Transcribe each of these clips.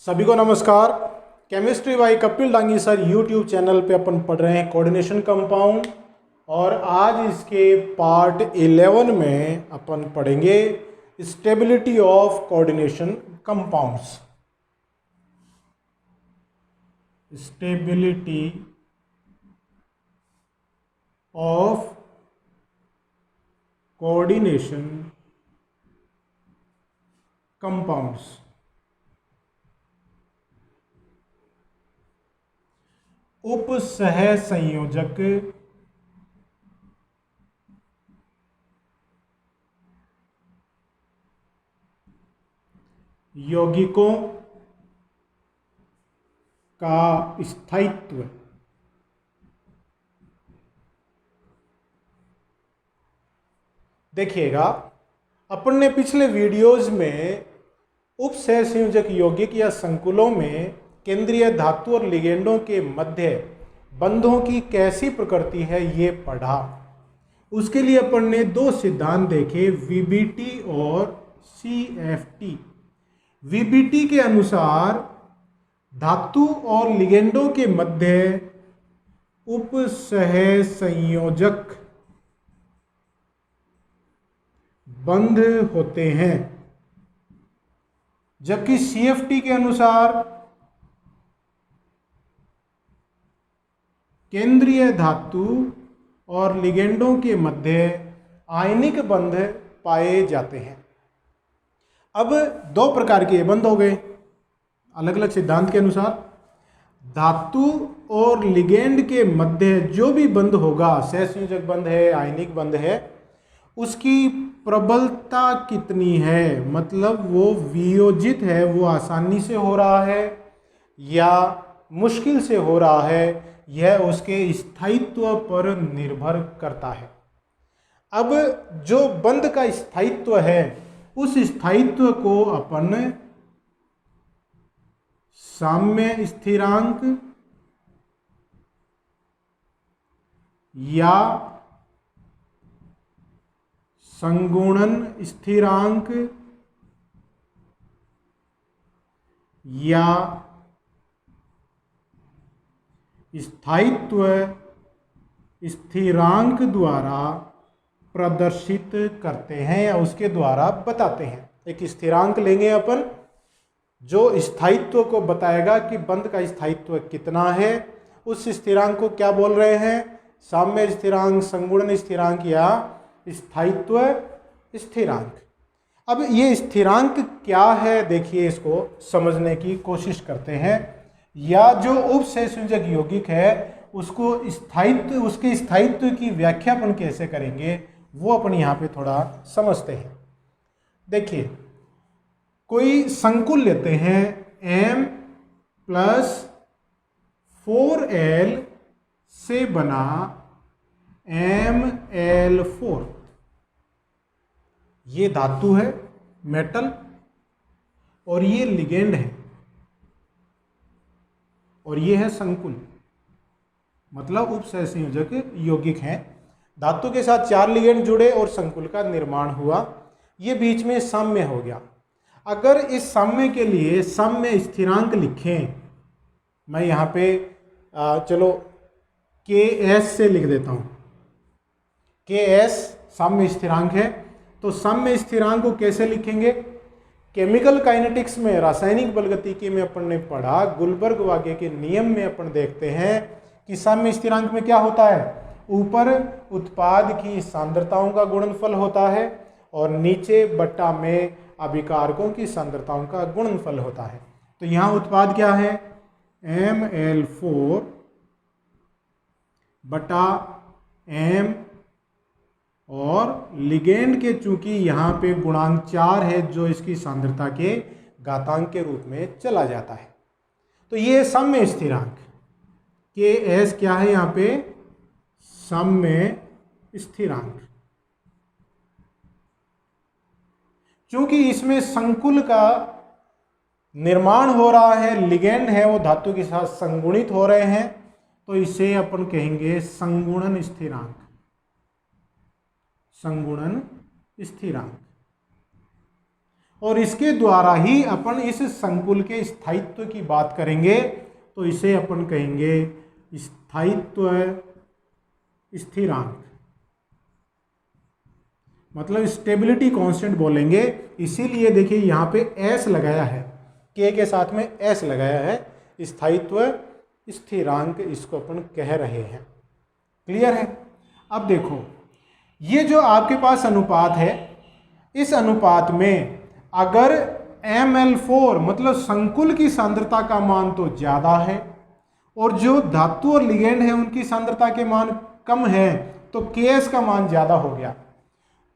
सभी को नमस्कार। Chemistry bye Kapil Dangi sir YouTube channel पे अपन पढ़ रहे हैं कोऑर्डिनेशन कंपाउंड, और आज इसके पार्ट 11 में अपन पढ़ेंगे stability of coordination compounds. Stability of coordination compounds. उप सह संयोजक यौगिकों का स्थायित्व देखिएगा। अपन ने पिछले वीडियोस में उप सह संयोजक यौगिक या संकुलों में केंद्रीय धातु और लिगेंडों के मध्य बंधों की कैसी प्रकृति है ये पढ़ा। उसके लिए अपन ने दो सिद्धांत देखे, वीबीटी और सीएफटी। वीबीटी के अनुसार धातु और लिगेंडों के मध्य उप सह संयोजक बंध होते हैं, जबकि सीएफटी के अनुसार केंद्रीय धातु और लिगेंडों के मध्य आयनिक बंध पाए जाते हैं। अब दो प्रकार के बंध हो गए अलग अलग सिद्धांत के अनुसार। धातु और लिगेंड के मध्य जो भी बंध होगा, सहसंयोजक बंध है, आयनिक बंध है, उसकी प्रबलता कितनी है, मतलब वो वियोजित है, वो आसानी से हो रहा है या मुश्किल से हो रहा है, यह उसके स्थायित्व पर निर्भर करता है। अब जो बंध का स्थायित्व है, उस स्थायित्व को अपन साम्य स्थिरांक या संगुणन स्थिरांक या स्थायित्व स्थिरांक द्वारा प्रदर्शित करते हैं या उसके द्वारा बताते हैं। एक स्थिरांक लेंगे अपन जो स्थायित्व को बताएगा कि बंध का स्थायित्व कितना है। उस स्थिरांक को क्या बोल रहे हैं? साम्य स्थिरांक, संगुणन स्थिरांक या स्थायित्व स्थिरांक। अब ये स्थिरांक क्या है, देखिए, इसको समझने की कोशिश करते हैं। या जो उप सहसंयोजक यौगिक है उसको स्थायित्व, उसके स्थायित्व की व्याख्या अपन कैसे करेंगे वो अपन यहाँ पे थोड़ा समझते हैं। देखिए, कोई संकुल लेते हैं M + 4L से बना ML4। ये धातु है, मेटल, और ये लिगेंड है, और ये है संकुल, मतलब उप सहसंयोजक यौगिक हैं। धातु के साथ 4 लिगेंड जुड़े और संकुल का निर्माण हुआ। ये बीच में साम्य हो गया। अगर इस साम्य के लिए साम्य स्थिरांक लिखें, मैं यहाँ पे चलो KS से लिख देता हूँ। KS साम्य स्थिरांक है, तो साम्य स्थिरांक को कैसे लिखेंगे? केमिकल काइनेटिक्स में, रासायनिक बलगतिकी में अपन ने पढ़ा, गुलबर्ग-वागे के नियम में अपन देखते हैं कि साम्य स्थिरांक में क्या होता है? ऊपर उत्पाद की सांद्रताओं का गुणनफल होता है और नीचे बट्टा में अभिकारकों की सांद्रताओं का गुणनफल होता है। तो यहाँ उत्पाद क्या है? ML4 बटा M, और लिगेंड के चूंकि यहाँ पे गुणांक 4 है जो इसकी सांद्रता के घातांक के रूप में चला जाता है। तो ये साम्य स्थिरांक KS क्या है? यहाँ पे साम्य स्थिरांक। चूंकि इसमें संकुल का निर्माण हो रहा है, लिगेंड है वो धातु के साथ संगुणित हो रहे हैं, तो इसे अपन कहेंगे संगुणन स्थिरांक। संगुणन स्थिरांक। और इसके द्वारा ही अपन इस संकुल के स्थायित्व की बात करेंगे। तो इसे अपन कहेंगे स्थायित्व स्थिरांक, मतलब स्टेबिलिटी कांस्टेंट बोलेंगे। इसीलिए देखिए यहाँ पे एस लगाया है, के साथ में एस लगाया है, स्थायित्व स्थिरांक इसको अपन कह रहे हैं। क्लियर है? अब देखो, ये जो आपके पास अनुपात है, इस अनुपात में अगर ML4 मतलब संकुल की सांद्रता का मान तो ज्यादा है और जो धातु और लिगेंड है उनकी सांद्रता के मान कम है, तो Ks का मान ज्यादा हो गया।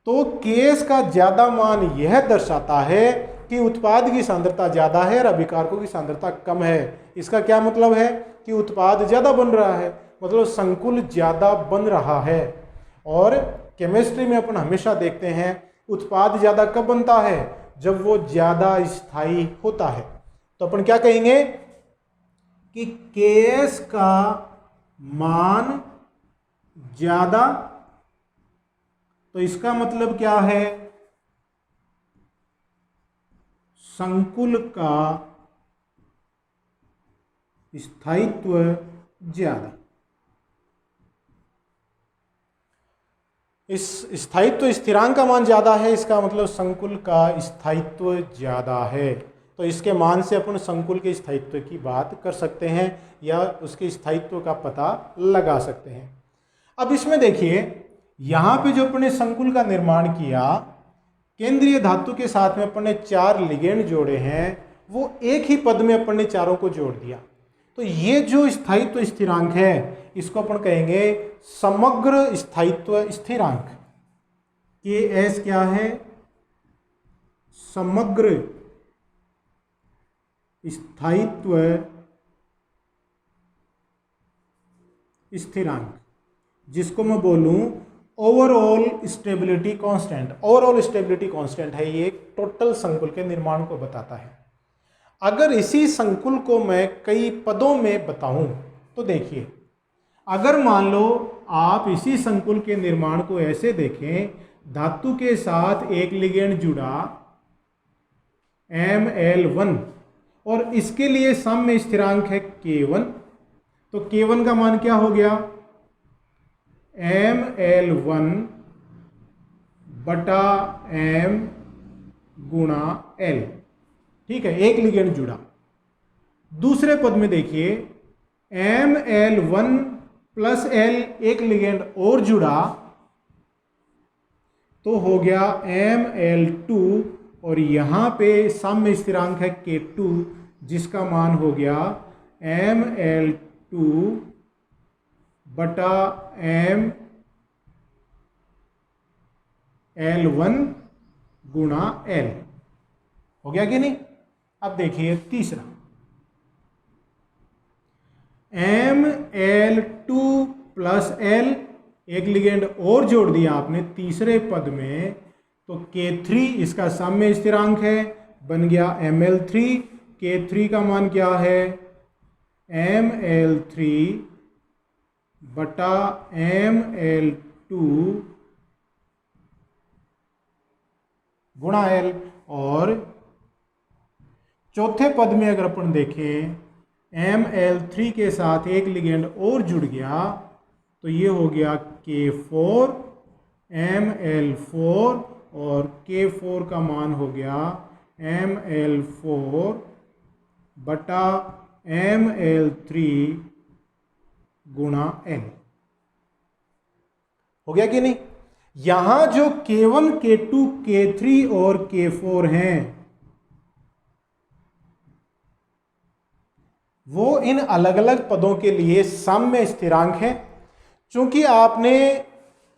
तो Ks का ज्यादा मान यह दर्शाता है कि उत्पाद की सांद्रता ज्यादा है और अभिकारकों की सांद्रता कम है। इसका क्या मतलब है कि उत्पाद ज्यादा बन रहा है, मतलब संकुल ज्यादा बन रहा है। और केमिस्ट्री में अपन हमेशा देखते हैं उत्पाद ज्यादा कब बनता है, जब वो ज्यादा स्थायी होता है। तो अपन क्या कहेंगे कि Ks का मान ज्यादा, तो इसका मतलब क्या है, संकुल का स्थायित्व ज्यादा। इस स्थायित्व स्थिरांक का मान ज्यादा है, इसका मतलब संकुल का स्थायित्व ज्यादा है। तो इसके मान से अपन संकुल के स्थायित्व की बात कर सकते हैं या उसके स्थायित्व का पता लगा सकते हैं। अब इसमें देखिए, यहां पे जो अपने संकुल का निर्माण किया, केंद्रीय धातु के साथ में अपन ने 4 लिगेंड जोड़े हैं, वो एक ही पद में अपन ने चारों को जोड़ दिया। तो ये जो स्थायित्व स्थिरांक है, इसको अपन कहेंगे समग्र स्थायित्व स्थिरांक। Ks क्या है? समग्र स्थायित्व स्थिरांक, जिसको मैं बोलूं overall stability constant. Overall stability constant है, ये टोटल संकुल के निर्माण को बताता है। अगर इसी संकुल को मैं कई पदों में बताऊं तो देखिए, अगर मान लो आप इसी संकुल के निर्माण को ऐसे देखें, धातु के साथ एक लिगेंड जुड़ा ML1 और इसके लिए साम्य स्थिरांक है K1, तो K1 का मान क्या हो गया, ML1 बटा M गुणा L। ठीक है, एक लिगेंड जुड़ा। दूसरे पद में देखिए, ML1 प्लस L, एक लिगेंड और जुड़ा, तो हो गया ML2 और यहां पे साम्य स्थिरांक है K2, जिसका मान हो गया ML2 बटा ML1 गुणा L। हो गया कि नहीं? अब देखिए तीसरा, ML2 प्लस L, एक लिगेंड और जोड़ दिया आपने तीसरे पद में, तो K3 इसका साम्य स्थिरांक है, बन गया ML3। K3 का मान क्या है, ML3 बटा ML2 गुणा L। और चौथे पद में अगर अपन देखें, ML3 के साथ एक लिगेंड और जुड़ गया, तो ये हो गया K4 ML4 और K4 का मान हो गया ML4 बटा ML3 गुणा L। हो गया कि नहीं? यहां जो K1 K2 K3 और K4 हैं, वो इन अलग अलग पदों के लिए साम्य स्थिरांक है। चूंकि आपने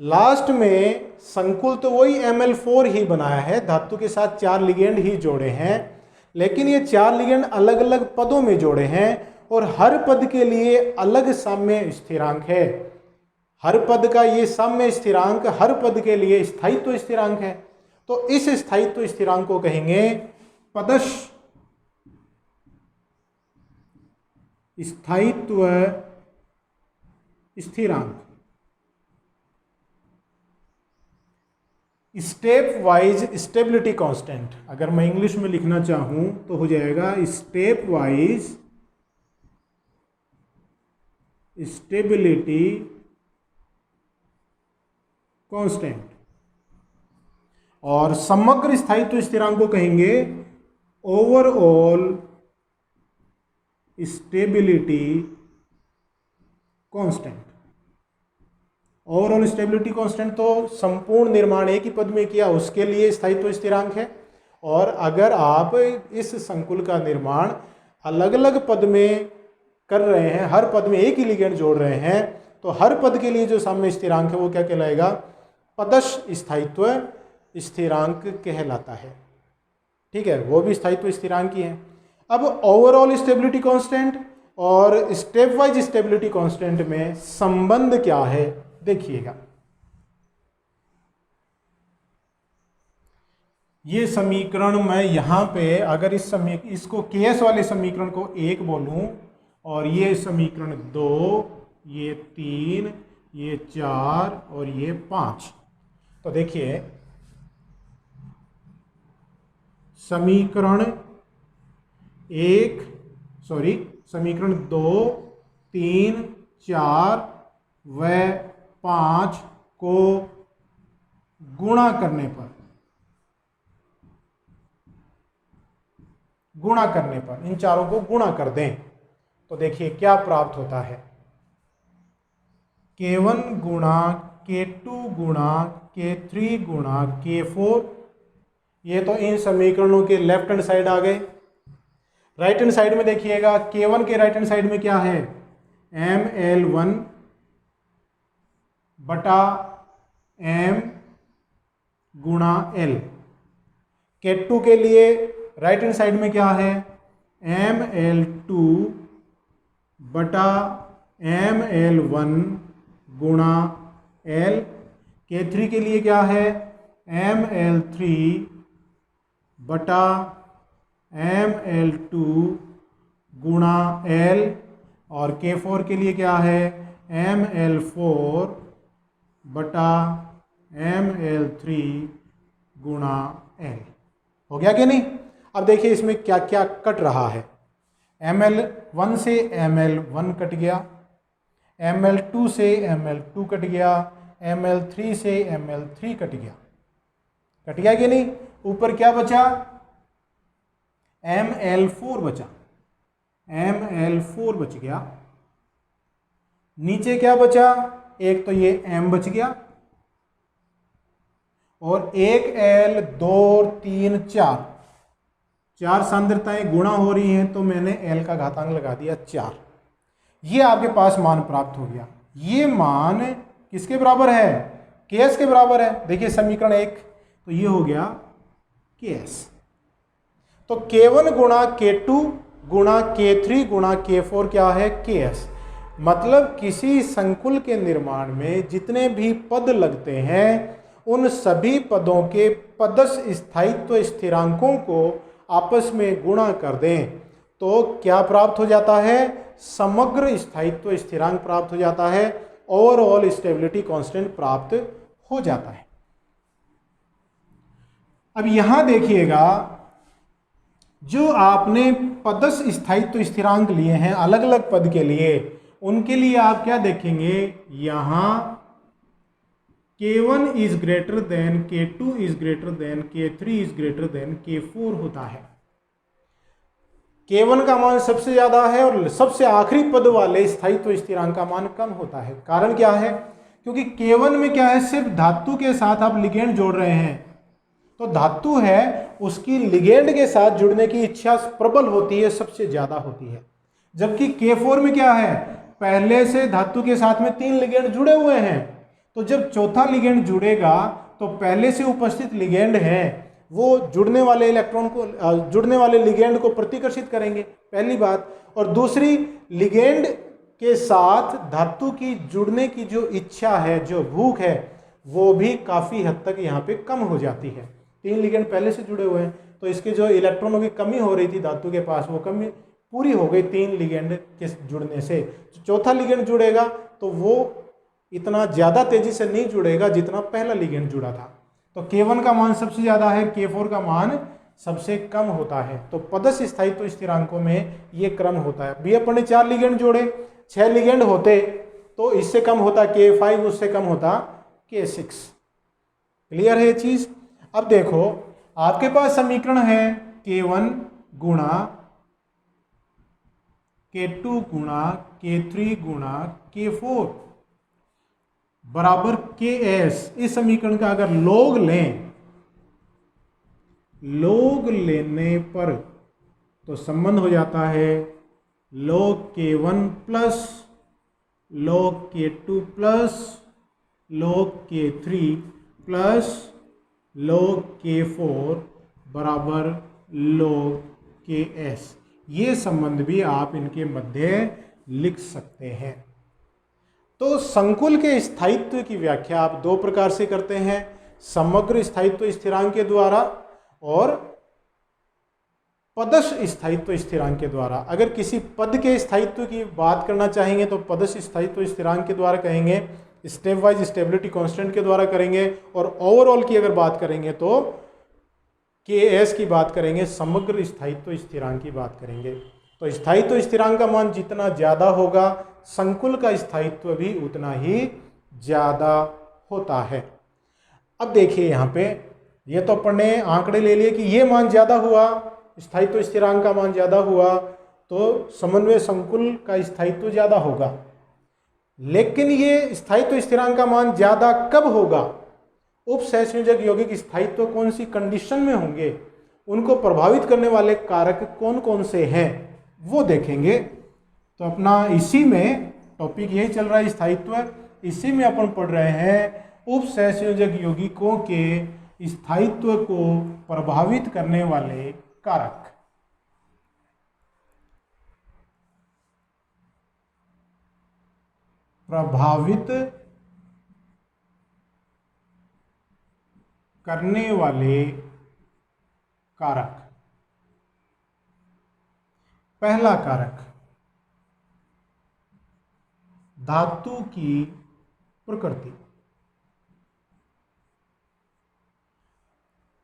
लास्ट में संकुल तो वही ML4 ही बनाया है, धातु के साथ 4 लिगेंड ही जोड़े हैं, लेकिन ये 4 लिगेंड अलग अलग पदों में जोड़े हैं और हर पद के लिए अलग साम्य स्थिरांक है। हर पद का ये साम्य स्थिरांक हर पद के लिए स्थायित्व स्थिरांक है। तो इस स्थायित्व स्थिरांक को कहेंगे पदश स्थायित्व स्थिरांक। स्टेप वाइज स्टेबिलिटी कांस्टेंट, अगर मैं इंग्लिश में लिखना चाहूं तो हो जाएगा स्टेप वाइज स्टेबिलिटी कांस्टेंट। और समग्र स्थायित्व स्थिरांक को कहेंगे overall stability constant. Overall stability constant तो संपूर्ण निर्माण एक ही पद में किया उसके लिए स्थायित्व स्थिरांक है, और अगर आप इस संकुल का निर्माण अलग अलग पद में कर रहे हैं, हर पद में एक ही लिगेंड जोड़ रहे हैं, तो हर पद के लिए जो साम्य स्थिरांक है वो क्या कहलाएगा? पदश स्थायित्व स्थिरांक कहलाता है। ठीक है, वो भी स्थायित्व स्थिरांक ही है। अब ओवरऑल स्टेबिलिटी कांस्टेंट और स्टेप वाइज स्टेबिलिटी कांस्टेंट में संबंध क्या है देखिएगा। ये समीकरण मैं यहां पे अगर इसको केएस वाले समीकरण को 1 बोलूं और ये समीकरण 2, ये 3, ये 4 और ये 5, तो देखिए समीकरण 2, 3, 4 व 5 को गुणा करने पर इन चारों को गुणा कर दें तो देखिए क्या प्राप्त होता है। K1 गुणा K2 गुणा K3 गुणा K4, ये तो इन समीकरणों के लेफ्ट हैंड साइड आ गए। राइट हैंड साइड में देखिएगा K1 के राइट हैंड साइड में क्या है? ML1 बटा M गुणा L। K2 के लिए राइट हैंड साइड में क्या है? ML2 बटा ML1 गुणा L। K3 के लिए क्या है? ML3 बटा ML2 गुणा L। और K4 के लिए क्या है? ML4 बटा ML3 गुणा L। हो गया कि नहीं? अब देखिए इसमें क्या क्या कट रहा है। ML1 से ML1 कट गया, ML2 से ML2 कट गया, ML3 से ML3 कट गया। कट गया कि नहीं? ऊपर क्या बचा? ML4 बचा, ML4 बच गया। नीचे क्या बचा? एक तो ये M बच गया और एक L, 2, 3, 4 सांद्रताएं गुणा हो रही हैं तो मैंने L का घातांक लगा दिया 4। ये आपके पास मान प्राप्त हो गया। ये मान किसके बराबर है? Ks के बराबर है। देखिए समीकरण 1, तो ये हो गया Ks। तो K1 गुणा K2 गुणा K3 गुणा K4 क्या है? Ks। मतलब किसी संकुल के निर्माण में जितने भी पद लगते हैं उन सभी पदों के पदश स्थायित्व स्थिरांकों को आपस में गुणा कर दें तो क्या प्राप्त हो जाता है? समग्र स्थायित्व स्थिरांक प्राप्त हो जाता है, ओवरऑल स्टेबिलिटी कांस्टेंट प्राप्त हो जाता है। अब यहां देखिएगा जो आपने पदश स्थायित्व स्थिरांक लिए हैं अलग अलग पद के लिए, उनके लिए आप क्या देखेंगे? यहां K1 is greater than K2 is greater than K3 is greater than K4 होता है। K1 का मान सबसे ज्यादा है और सबसे आखिरी पद वाले स्थायित्व स्थिरांक का मान कम होता है। कारण क्या है? क्योंकि K1 में क्या है? सिर्फ धातु के साथ आप लिगेंड जोड़ रहे हैं, तो धातु है उसकी लिगेंड के साथ जुड़ने की इच्छा प्रबल होती है, सबसे ज्यादा होती है। जबकि K4 में क्या है? पहले से धातु के साथ में 3 लिगेंड जुड़े हुए हैं, तो जब चौथा लिगेंड जुड़ेगा तो पहले से उपस्थित लिगेंड है वो जुड़ने वाले इलेक्ट्रॉन को, जुड़ने वाले लिगेंड को प्रतिकर्षित करेंगे, पहली बात। और दूसरी, लिगेंड के साथ धातु की जुड़ने की जो इच्छा है, जो भूख है, वो भी काफ़ी हद तक यहाँ पे कम हो जाती है। 3 लिगेंड पहले से जुड़े हुए हैं तो इसके जो इलेक्ट्रॉनों की कमी हो रही थी धातु के पास, वो कमी पूरी हो गई 3 लिगेंड के जुड़ने से। चौथा लिगेंड जुड़ेगा तो वो इतना ज़्यादा तेज़ी से नहीं जुड़ेगा जितना पहला लिगेंड जुड़ा था। तो K1 का मान सबसे ज़्यादा है, K4 का मान सबसे कम होता है। तो पदस्थ स्थायित्व स्थिरांकों में ये क्रम होता है। भी अपन ने 4 लिगेंड जोड़े, 6 लिगेंड होते तो इससे कम होता K5, उससे कम होता K6। क्लियर है ये चीज? अब देखो आपके पास समीकरण है K1 गुणा K2 गुणा K3 गुणा K4 बराबर Ks। इस समीकरण का अगर लॉग लें, लॉग लेने पर तो संबंध हो जाता है log K1 plus log K2 plus log K3 plus log K4 बराबर log Ks। ये संबंध भी आप इनके मध्य लिख सकते हैं। तो संकुल के स्थायित्व की व्याख्या आप दो प्रकार से करते हैं, समग्र स्थायित्व स्थिरांक के द्वारा और पदस्थ स्थायित्व स्थिरांक के द्वारा। अगर किसी पद के स्थायित्व की बात करना चाहेंगे तो पदस्थ स्थायित्व स्थिरांक के द्वारा कहेंगे, स्टेप वाइज स्टेबिलिटी कांस्टेंट के द्वारा करेंगे, और ओवरऑल की अगर बात करेंगे तो Ks की बात करेंगे, समग्र स्थायित्व स्थिरांक की बात करेंगे। तो स्थायित्व स्थिरांक का मान जितना ज़्यादा होगा, संकुल का स्थायित्व भी उतना ही ज़्यादा होता है। अब देखिए यहाँ पे, ये तो अपन ने आंकड़े ले लिए कि ये मान ज़्यादा हुआ, स्थायित्व स्थिरांक का मान ज़्यादा हुआ तो समन्वय संकुल का स्थायित्व ज़्यादा होगा। लेकिन ये स्थायित्व स्थिरांक का मान ज़्यादा कब होगा, उप सहसंयोजक यौगिक स्थायित्व कौन सी कंडीशन में होंगे, उनको प्रभावित करने वाले कारक कौन कौन से हैं, वो देखेंगे। तो अपना इसी में टॉपिक यही चल रहा है स्थायित्व, इसी में अपन पढ़ रहे हैं उप सहसंयोजक यौगिकों के स्थायित्व को प्रभावित करने वाले कारक। प्रभावित करने वाले कारक। पहला कारक धातु की प्रकृति।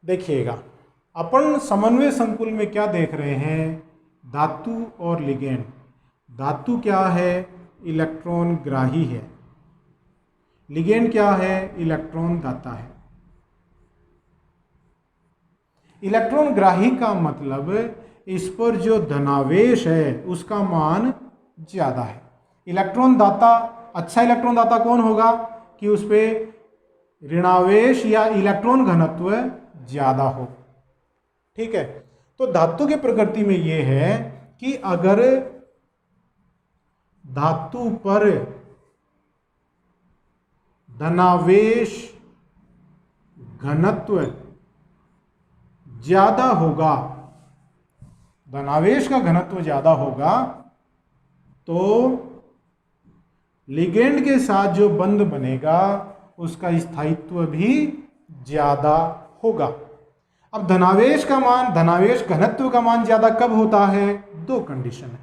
देखिएगा अपन समन्वय संकुल में क्या देख रहे हैं, धातु और लिगेंड। धातु क्या है, इलेक्ट्रॉन ग्राही है। लिगेंड क्या है, इलेक्ट्रॉन दाता है। इलेक्ट्रॉन ग्राही का मतलब इस पर जो धनावेश है उसका मान ज़्यादा है। इलेक्ट्रॉन दाता, अच्छा इलेक्ट्रॉन दाता कौन होगा कि उस पर ऋणावेश या इलेक्ट्रॉन घनत्व ज़्यादा हो। ठीक है, तो धातु की प्रकृति में यह है कि अगर धातु पर धनावेश घनत्व ज़्यादा होगा, धनावेश का घनत्व ज़्यादा होगा, तो लिगेंड के साथ जो बंध बनेगा उसका स्थायित्व भी ज़्यादा होगा। अब धनावेश का मान, धनावेश घनत्व का मान ज़्यादा कब होता है, दो कंडीशन है।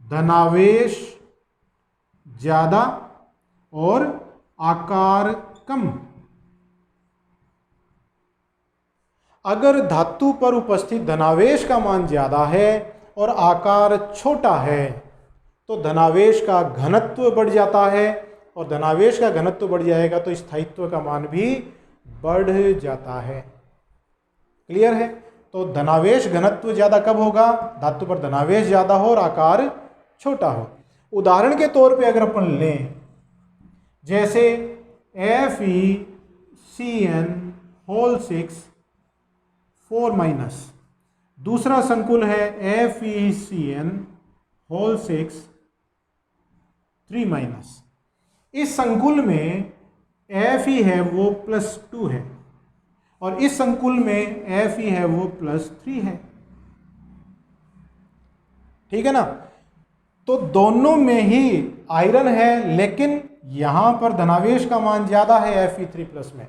धनावेश ज़्यादा और आकार कम। अगर धातु पर उपस्थित धनावेश का मान ज़्यादा है और आकार छोटा है तो धनावेश का घनत्व बढ़ जाता है, और धनावेश का घनत्व बढ़ जाएगा तो स्थायित्व का मान भी बढ़ जाता है। क्लियर है? तो धनावेश घनत्व ज़्यादा कब होगा, धातु पर धनावेश ज़्यादा हो और आकार छोटा हो। उदाहरण के तौर पे अगर अपन लें, जैसे FeCN6 4-, दूसरा संकुल है FeCN6 3-। इस संकुल में Fe है वो +2 है और इस संकुल में Fe है वो +3 है। ठीक है ना? तो दोनों में ही आयरन है, लेकिन यहां पर धनावेश का मान ज्यादा है Fe3+ में,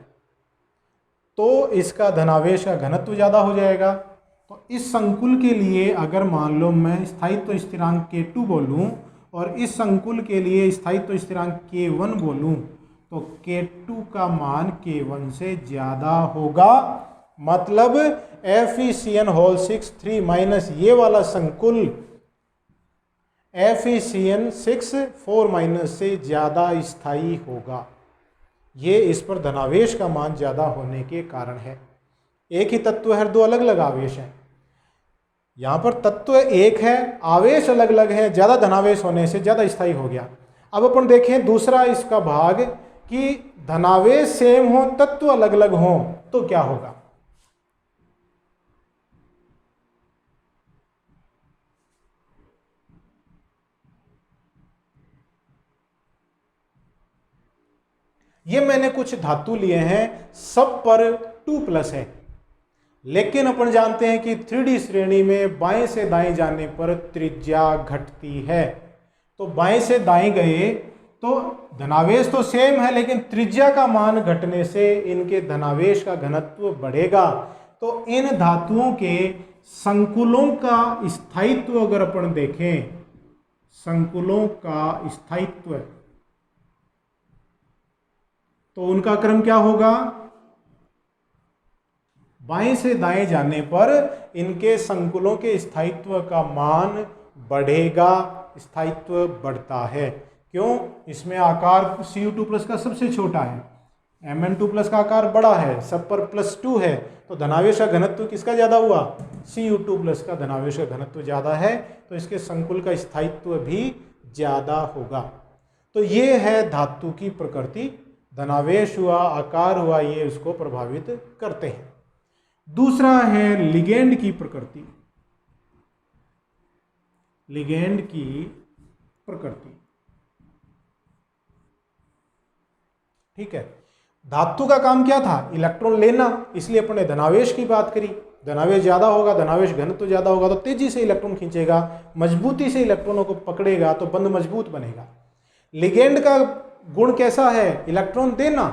तो इसका धनावेश का घनत्व ज़्यादा हो जाएगा। तो इस संकुल के लिए अगर मान लो मैं स्थायित्व स्थिरांक K2 बोलूँ और इस संकुल के लिए स्थायित्व स्थिरांक K1 बोलूँ, तो K2 का मान K1 से ज़्यादा होगा। मतलब FeCN6 3 माइनस ये वाला संकुल FeCN6 4 माइनस से ज़्यादा स्थायी होगा। ये इस पर धनावेश का मान ज़्यादा होने के कारण है। एक ही तत्व है, दो अलग अलग आवेश हैं। यहाँ पर तत्व एक है, आवेश अलग अलग है, ज़्यादा धनावेश होने से ज़्यादा स्थायी हो गया। अब अपन देखें दूसरा इसका भाग कि धनावेश सेम हो, तत्व अलग अलग हो तो क्या होगा। ये मैंने कुछ धातु लिए हैं, सब पर 2+ है, लेकिन अपन जानते हैं कि 3D श्रेणी में बाएं से दाएं जाने पर त्रिज्या घटती है। तो बाएं से दाएं गए तो धनावेश तो सेम है, लेकिन त्रिज्या का मान घटने से इनके धनावेश का घनत्व बढ़ेगा। तो इन धातुओं के संकुलों का स्थायित्व अगर अपन देखें, संकुलों का स्थायित्व, तो उनका क्रम क्या होगा। बाएं से दाएं जाने पर इनके संकुलों के स्थायित्व का मान बढ़ेगा, स्थायित्व बढ़ता है। क्यों? इसमें आकार Cu2+ का सबसे छोटा है, Mn2+ का आकार बड़ा है, सब पर +2 है, तो धनावेश का घनत्व किसका ज़्यादा हुआ? Cu2+ का धनावेश का घनत्व ज़्यादा है, तो इसके संकुल का स्थायित्व भी ज़्यादा होगा। तो ये है धातु की प्रकृति, धनावेश हुआ, आकार हुआ, ये उसको प्रभावित करते हैं। दूसरा है लिगेंड की प्रकृति। लिगेंड की प्रकृति, ठीक है। धातु का काम क्या था? इलेक्ट्रॉन लेना, इसलिए अपन ने धनावेश की बात करी। धनावेश ज्यादा होगा, धनावेश घनत्व ज्यादा होगा, तो तेजी से इलेक्ट्रॉन खींचेगा, मजबूती से इलेक्ट्रॉनों को पकड़ेगा, तो बंध मजबूत बनेगा। लिगेंड का गुण कैसा है? इलेक्ट्रॉन देना।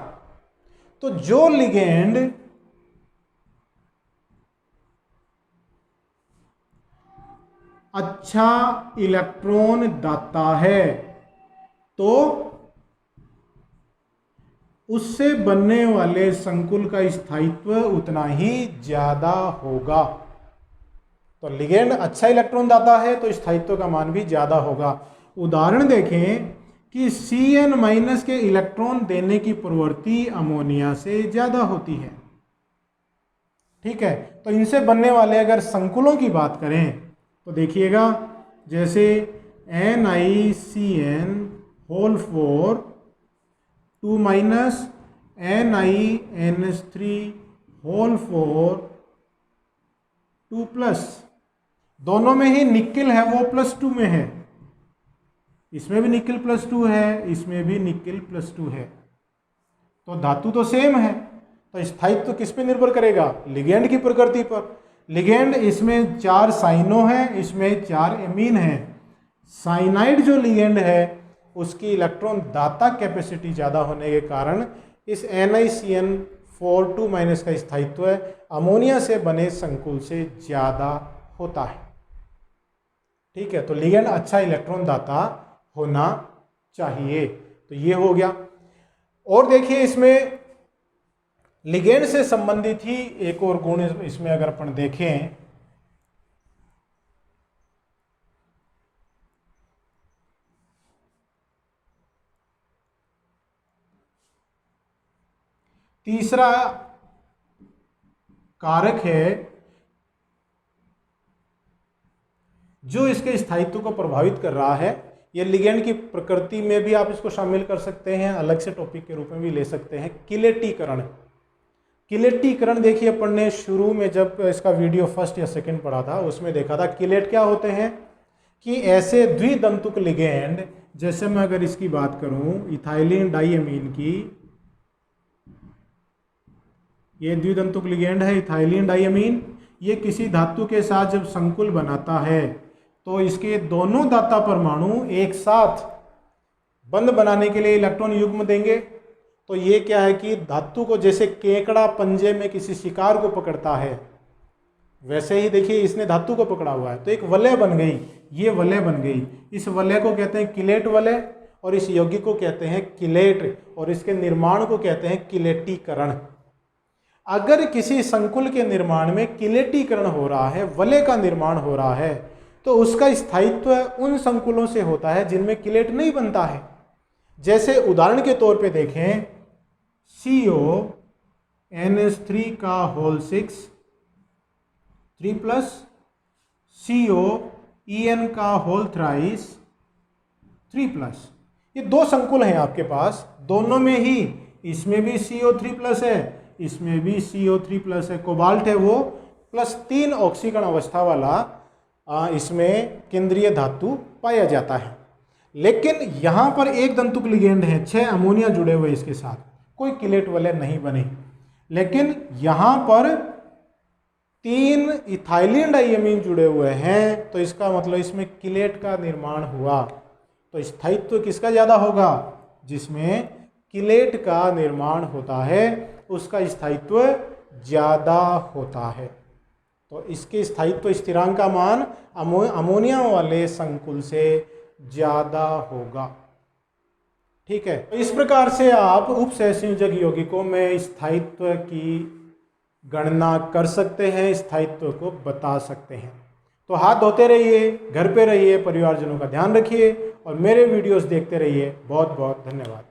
तो जो लिगेंड अच्छा इलेक्ट्रॉन दाता है, तो उससे बनने वाले संकुल का स्थायित्व उतना ही ज्यादा होगा। तो लिगेंड अच्छा इलेक्ट्रॉन दाता है तो स्थायित्व का मान भी ज्यादा होगा। उदाहरण देखें कि Cn- के इलेक्ट्रॉन देने की प्रवृत्ति अमोनिया से ज्यादा होती है, ठीक है। तो इनसे बनने वाले अगर संकुलों की बात करें तो देखिएगा, जैसे NiCN4 2 NiNH3 4 2+, दोनों में ही निकेल है, वो +2 में है, इसमें भी निकेल +2 है, इसमें भी निकेल +2 है। तो धातु तो सेम है, तो स्थायित्व किस पे निर्भर करेगा? लिगेंड की प्रकृति पर। लिगेंड इसमें 4 साइनो है, इसमें 4 एमीन है। साइनाइड जो लिगेंड है उसकी इलेक्ट्रॉन दाता कैपेसिटी ज़्यादा होने के कारण इस NiCN4 2- का स्थायित्व अमोनिया से बने संकुल से ज़्यादा होता है, ठीक है। तो लिगेंड अच्छा इलेक्ट्रॉन दाता होना चाहिए। तो ये हो गया। और देखिए इसमें लिगेंड से संबंधित ही एक और गुण इसमें अगर अपन देखें, तीसरा कारक है जो इसके स्थायित्व को प्रभावित कर रहा है। ये लिगेंड की प्रकृति में भी आप इसको शामिल कर सकते हैं, अलग से टॉपिक के रूप में भी ले सकते हैं। किलेटीकरण। किलेटीकरण देखिए अपन ने शुरू में जब इसका वीडियो फर्स्ट या सेकंड पढ़ा था उसमें देखा था। किलेट क्या होते हैं कि ऐसे द्विदंतुक लिगेंड, जैसे मैं अगर इसकी बात करूं इथाइलिन डाइअमीन की, ये द्विदंतुक लिगेंड है इथाइलिन डाइअमीन, ये किसी धातु के साथ जब संकुल बनाता है तो इसके दोनों दाता परमाणु एक साथ बंध बनाने के लिए इलेक्ट्रॉन युग्म देंगे। तो ये क्या है कि धातु को जैसे केकड़ा पंजे में किसी शिकार को पकड़ता है, वैसे ही देखिए इसने धातु को पकड़ा हुआ है, तो एक वलय बन गई, ये वलय बन गई। इस वलय को कहते हैं किलेट वलय। और इस यौगिक को कहते हैं किलेट और इसके निर्माण को कहते हैं किलेटीकरण। अगर किसी संकुल के निर्माण में किलेटीकरण हो रहा है, वलय का निर्माण हो रहा है, तो उसका स्थायित्व उन संकुलों से होता है जिनमें किलेट नहीं बनता है। जैसे उदाहरण के तौर पे देखें, CONH3 का होल 6 3+ COEN का होल थ्राइस 3+। ये दो संकुल हैं आपके पास, दोनों में ही, इसमें भी CO3+ है, इसमें भी CO3+ है। कोबाल्ट है वो +3 ऑक्सीकरण अवस्था वाला इसमें केंद्रीय धातु पाया जाता है। लेकिन यहाँ पर एक दंतुक लिगेंड है, 6 अमोनिया जुड़े हुए इसके साथ, कोई किलेट वलय नहीं बने। लेकिन यहाँ पर 3 इथाइलिन डाइअमीन जुड़े हुए हैं, तो इसका मतलब इसमें किलेट का निर्माण हुआ। तो स्थायित्व किसका ज़्यादा होगा? जिसमें किलेट का निर्माण होता है उसका स्थायित्व ज़्यादा होता है। तो इसके स्थायित्व स्थिरांक का मान अमोनिया वाले संकुल से ज़्यादा होगा। ठीक है, तो इस प्रकार से आप उपसहसंयोजक यौगिकों में स्थायित्व की गणना कर सकते हैं, स्थायित्व को बता सकते हैं। तो हाथ धोते रहिए, घर पे रहिए, परिवारजनों का ध्यान रखिए और मेरे वीडियोस देखते रहिए। बहुत बहुत धन्यवाद।